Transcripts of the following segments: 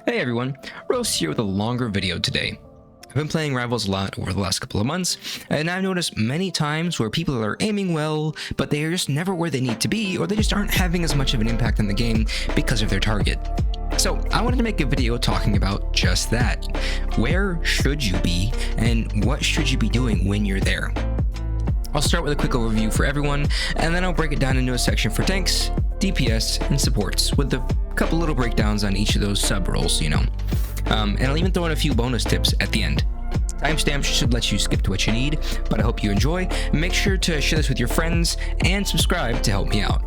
Hey everyone, Rose here with a longer video today. I've been playing Rivals a lot over the last couple of months, and I've noticed many times where people are aiming well, but they are just never where they need to be, or they just aren't having as much of an impact on the game because of their target. So I wanted to make a video talking about just that. Where should you be, and what should you be doing when you're there? I'll start with a quick overview for everyone, and then I'll break it down into a section for tanks, DPS, and supports, with a couple little breakdowns on each of those sub-roles, and I'll even throw in a few bonus tips at the end. Timestamps should let you skip to what you need, but I hope you enjoy. Make sure to share this with your friends, and subscribe to help me out.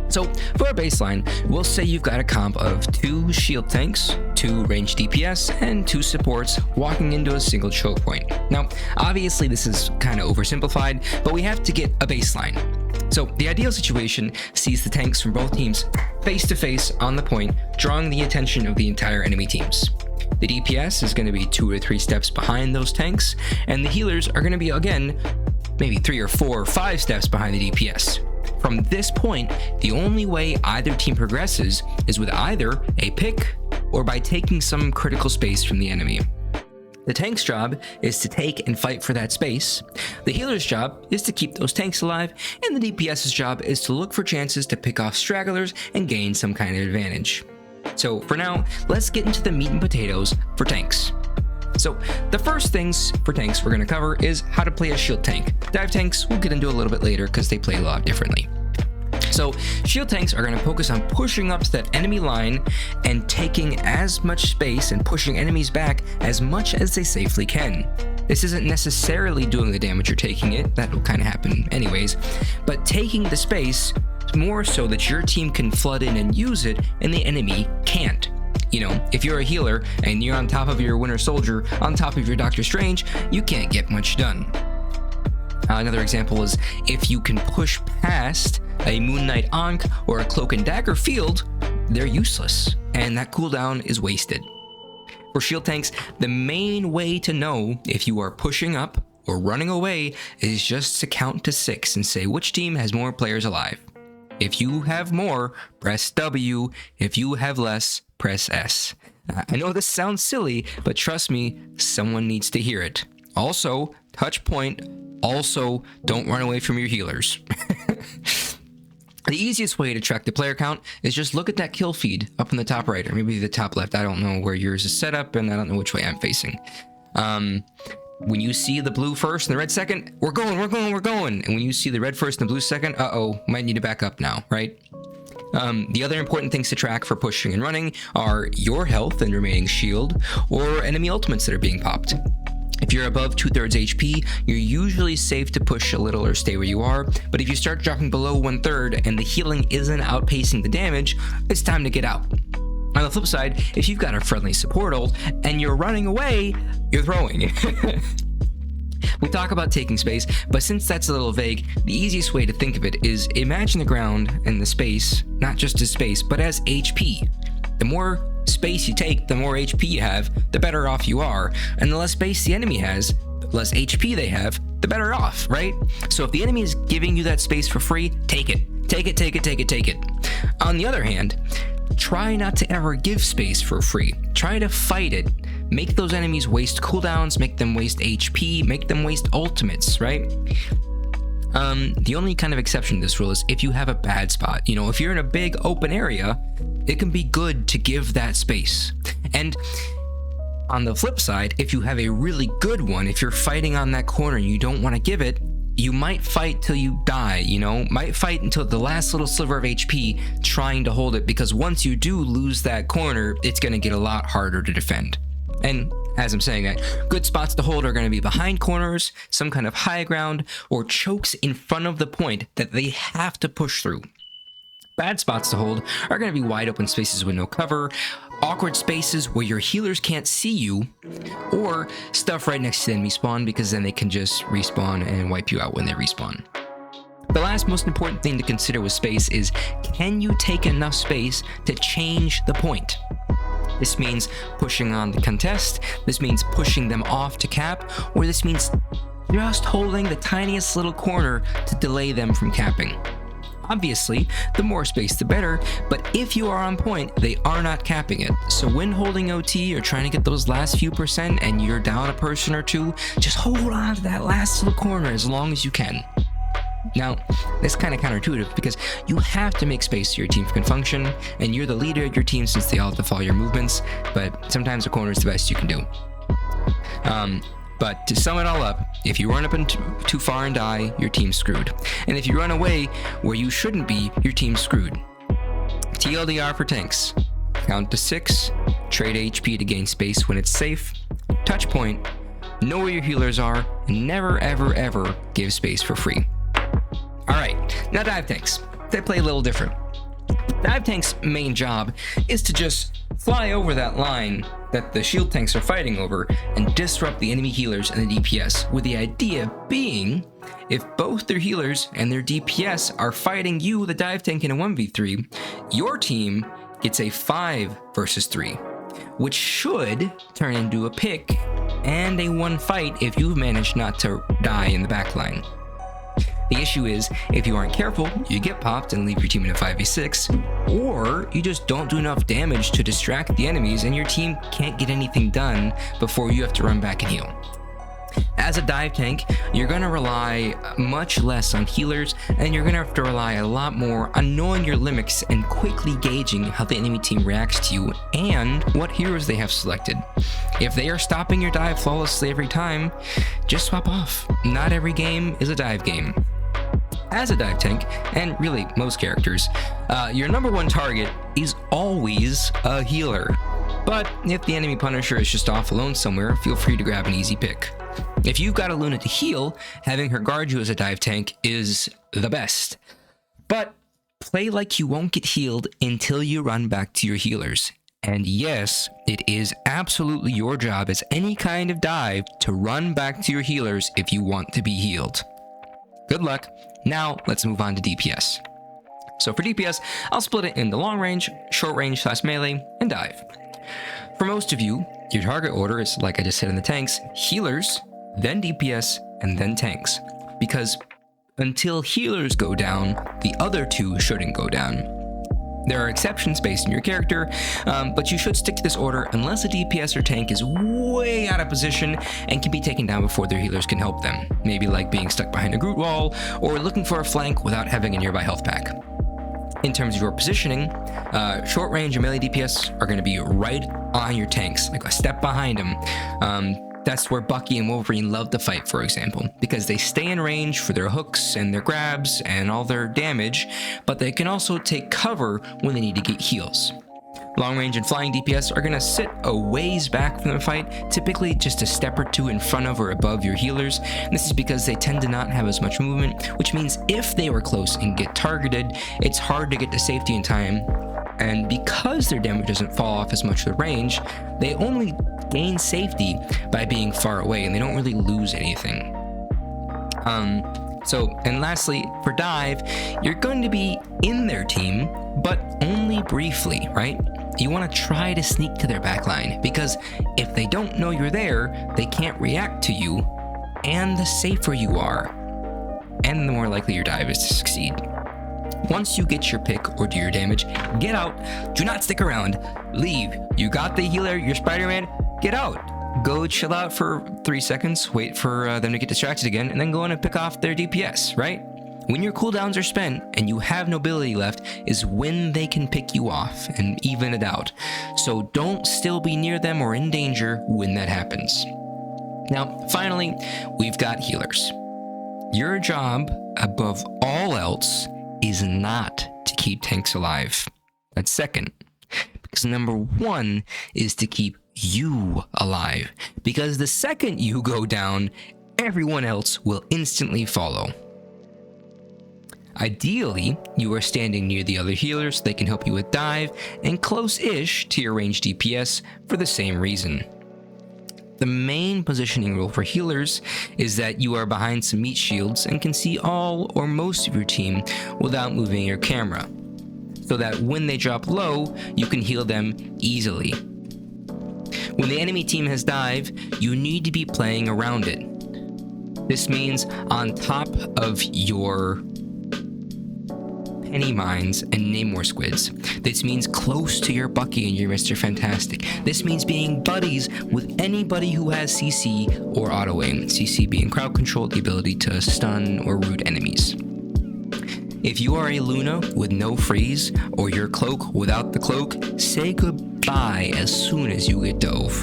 So for our baseline, we'll say you've got a comp of 2 shield tanks, 2 ranged DPS, and 2 supports walking into a single choke point. Now, obviously this is kind of oversimplified, but we have to get a baseline. So the ideal situation sees the tanks from both teams face to face on the point, drawing the attention of the entire enemy teams. The DPS is going to be 2 or 3 steps behind those tanks, and the healers are going to be, again, maybe 3 or 4 or 5 steps behind the DPS. From this point, the only way either team progresses is with either a pick or by taking some critical space from the enemy. The tank's job is to take and fight for that space, the healer's job is to keep those tanks alive, and the DPS's job is to look for chances to pick off stragglers and gain some kind of advantage. So for now, let's get into the meat and potatoes for tanks. So the first things for tanks we're going to cover is how to play a shield tank. Dive tanks we'll get into a little bit later because they play a lot differently. So shield tanks are going to focus on pushing up to that enemy line and taking as much space and pushing enemies back as much as they safely can. This isn't necessarily doing the damage you're taking it, that will kind of happen anyways, but taking the space more so that your team can flood in and use it and the enemy can't. If you're a healer and you're on top of your Winter Soldier, on top of your Doctor Strange, you can't get much done. Another example is if you can push past a Moon Knight Ankh or a Cloak and Dagger field, they're useless, and that cooldown is wasted. For shield tanks, the main way to know if you are pushing up or running away is just to count to 6 and say which team has more players alive. If you have more, press W. If you have less, press S. I know this sounds silly, but trust me, someone needs to hear it. Also, touch point. Also, don't run away from your healers. The easiest way to track the player count is just look at that kill feed up in the top right, or maybe the top left. I don't know where yours is set up, and I don't know which way I'm facing. When you see the blue first and the red second, we're going. And when you see the red first and the blue second, might need to back up now, right? The other important things to track for pushing and running are your health and remaining shield, or enemy ultimates that are being popped. If you're above 2/3 HP, you're usually safe to push a little or stay where you are, but if you start dropping below 1/3 and the healing isn't outpacing the damage, it's time to get out. On the flip side, if you've got a friendly support ult and you're running away, you're throwing. We talk about taking space, but since that's a little vague, the easiest way to think of it is imagine the ground and the space, not just as space, but as HP. The more space you take, the more HP you have, the better off you are, and the less space the enemy has, the less HP they have, the better off, right? So if the enemy is giving you that space for free, take it. Take it. On the other hand, try not to ever give space for free. Try to fight it. Make those enemies waste cooldowns, make them waste HP, make them waste ultimates, right? The only kind of exception to this rule is if you have a bad spot. If you're in a big open area, it can be good to give that space. And on the flip side, if you have a really good one, if you're fighting on that corner and you don't want to give it, you might fight till you die, might fight until the last little sliver of HP trying to hold it, because once you do lose that corner, it's going to get a lot harder to defend. And as I'm saying that, good spots to hold are going to be behind corners, some kind of high ground, or chokes in front of the point that they have to push through. Bad spots to hold are going to be wide open spaces with no cover, awkward spaces where your healers can't see you, or stuff right next to the enemy spawn, because then they can just respawn and wipe you out when they respawn. The last most important thing to consider with space is, can you take enough space to change the point? This means pushing on the contest, this means pushing them off to cap, or this means just holding the tiniest little corner to delay them from capping. Obviously, the more space the better, but if you are on point, they are not capping it. So when holding OT or trying to get those last few percent and you're down a person or two, just hold on to that last little corner as long as you can. Now, that's kind of counterintuitive because you have to make space so your team can function, and you're the leader of your team since they all have to follow your movements, but sometimes a corner is the best you can do. But to sum it all up, if you run up too far and die, your team's screwed. And if you run away where you shouldn't be, your team's screwed. TLDR for tanks. Count to 6, trade HP to gain space when it's safe, touch point, know where your healers are, and never ever ever give space for free. Alright, now dive tanks. They play a little different. Dive tanks' main job is to just fly over that line that the shield tanks are fighting over and disrupt the enemy healers and the DPS, with the idea being, if both their healers and their DPS are fighting you, the dive tank, in a 1v3, your team gets a 5 versus 3, which should turn into a pick and a 1 fight if you've managed not to die in the backline. The issue is, if you aren't careful, you get popped and leave your team in a 5v6, or you just don't do enough damage to distract the enemies and your team can't get anything done before you have to run back and heal. As a dive tank, you're going to rely much less on healers, and you're going to have to rely a lot more on knowing your limits and quickly gauging how the enemy team reacts to you and what heroes they have selected. If they are stopping your dive flawlessly every time, just swap off. Not every game is a dive game. As a dive tank, and really most characters, your number 1 target is always a healer. But if the enemy Punisher is just off alone somewhere, feel free to grab an easy pick. If you've got a Luna to heal, having her guard you as a dive tank is the best. But play like you won't get healed until you run back to your healers. And yes, it is absolutely your job as any kind of dive to run back to your healers if you want to be healed. Good luck. Now let's move on to DPS. So for DPS, I'll split it into long range, short range / melee, and dive. For most of you, your target order is, like I just said in the tanks, healers, then DPS, and then tanks. Because until healers go down, the other 2 shouldn't go down. There are exceptions based on your character, but you should stick to this order unless a DPS or tank is way out of position and can be taken down before their healers can help them. Maybe like being stuck behind a Groot wall, or looking for a flank without having a nearby health pack. In terms of your positioning, short range and melee DPS are going to be right on your tanks, like a step behind them. That's where Bucky and Wolverine love to fight, for example, because they stay in range for their hooks and their grabs and all their damage, but they can also take cover when they need to get heals. Long range and flying DPS are going to sit a ways back from the fight, typically just a step or 2 in front of or above your healers. And this is because they tend to not have as much movement, which means if they were close and get targeted, it's hard to get to safety in time. And because their damage doesn't fall off as much with range, they only gain safety by being far away, and they don't really lose anything. And lastly, for dive, you're going to be in their team, but only briefly, right? You want to try to sneak to their backline, because if they don't know you're there, they can't react to you, and the safer you are, and the more likely your dive is to succeed. Once you get your pick or do your damage, get out. Do not stick around. Leave. You got the healer, you're Spider-Man, get out. Go chill out for 3 seconds, wait for them to get distracted again, and then go in and pick off their DPS, right? When your cooldowns are spent and you have no ability left is when they can pick you off and even it out. So don't still be near them or in danger when that happens. Now, finally, we've got healers. Your job, above all else, is not to keep tanks alive. That's second. Because number 1 is to keep you alive. Because the second you go down, everyone else will instantly follow. Ideally, you are standing near the other healers so they can help you with dive, and close-ish to your ranged DPS for the same reason. The main positioning rule for healers is that you are behind some meat shields and can see all or most of your team without moving your camera, so that when they drop low, you can heal them easily. When the enemy team has dive, you need to be playing around it. This means on top of your Penny Mines, and Namor Squids. This means close to your Bucky and your Mr. Fantastic. This means being buddies with anybody who has CC or auto aim. CC being crowd control, the ability to stun or root enemies. If you are a Luna with no freeze, or your Cloak without the cloak, say goodbye as soon as you get dove.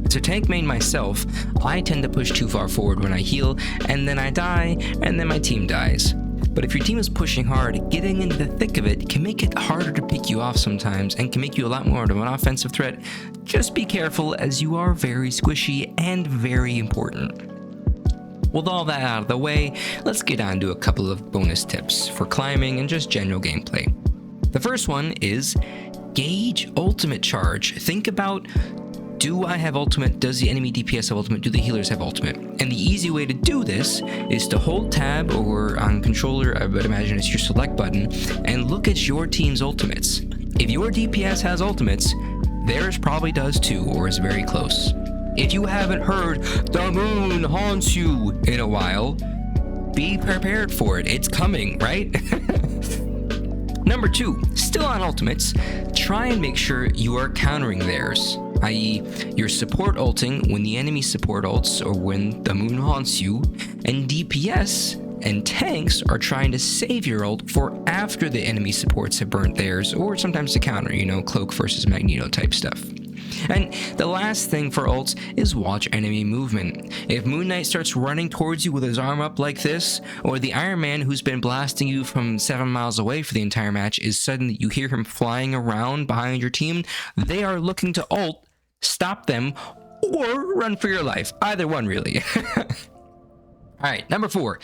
As a tank main myself, I tend to push too far forward when I heal, and then I die, and then my team dies. But if your team is pushing hard, getting into the thick of it can make it harder to pick you off sometimes, and can make you a lot more of an offensive threat. Just be careful, as you are very squishy and very important. With all that out of the way, let's get on to a couple of bonus tips for climbing and just general gameplay. The first one is gauge ultimate charge. Think about, do I have ultimate? Does the enemy DPS have ultimate? Do the healers have ultimate? And the easy way to do this is to hold tab, or on controller, I would imagine it's your select button, and look at your team's ultimates. If your DPS has ultimates, theirs probably does too, or is very close. If you haven't heard "The moon haunts you" in a while, be prepared for it. It's coming, right? Number 2, still on ultimates, try and make sure you are countering theirs, i.e. your support ulting when the enemy support ults or when the moon haunts you, and DPS and tanks are trying to save your ult for after the enemy supports have burnt theirs, or sometimes to counter, Cloak versus Magneto type stuff. And the last thing for ults is watch enemy movement. If Moon Knight starts running towards you with his arm up like this, or the Iron Man who's been blasting you from 7 miles away for the entire match is suddenly you hear him flying around behind your team, they are looking to ult, stop them, or run for your life. Either one, really. Alright, number 4,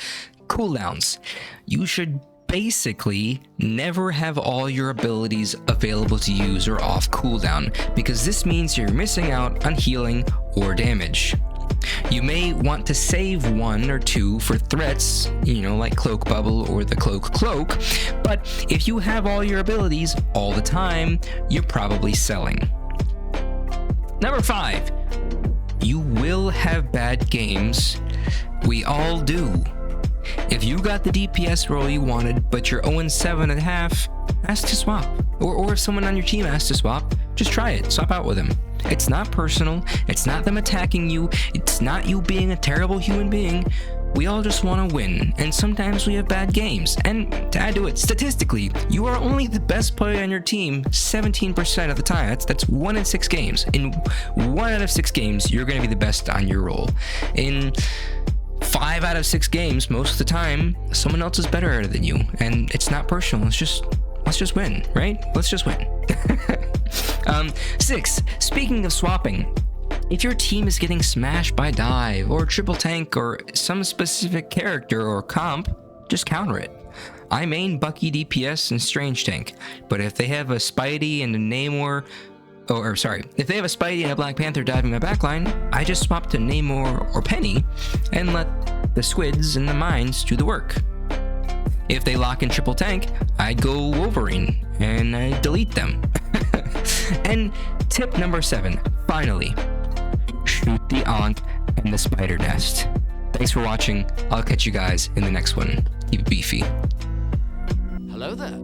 cooldowns. You should basically never have all your abilities available to use or off cooldown, because this means you're missing out on healing or damage. You may want to save 1 or 2 for threats, like Cloak Bubble or the Cloak, but if you have all your abilities all the time, you're probably selling. Number 5, you will have bad games. We all do. If you got the DPS role you wanted, but you're 0-7 at half, ask to swap. Or if someone on your team asks to swap, just try it. Swap out with them. It's not personal. It's not them attacking you. It's not you being a terrible human being. We all just want to win, and sometimes we have bad games. And to add to it, statistically, you are only the best player on your team 17% of the time. That's 1 in 6 games. In 1 out of 6 games, you're going to be the best on your role. In 5 out of 6 games, most of the time, someone else is better than you, and it's not personal. Let's just win, right? Let's just win. 6, speaking of swapping, if your team is getting smashed by dive or triple tank or some specific character or comp, just counter it. I main Bucky DPS and Strange Tank, but if they have a Spidey and a Namor, if they have a Spidey and a Black Panther diving my backline, I just swap to Namor or Penny and let the Squids and the Mines do the work. If they lock in triple tank, I go Wolverine and I delete them. And tip number 7, finally, shoot the Aunt and the Spider Nest. Thanks for watching. I'll catch you guys in the next one. Keep it beefy. Hello there.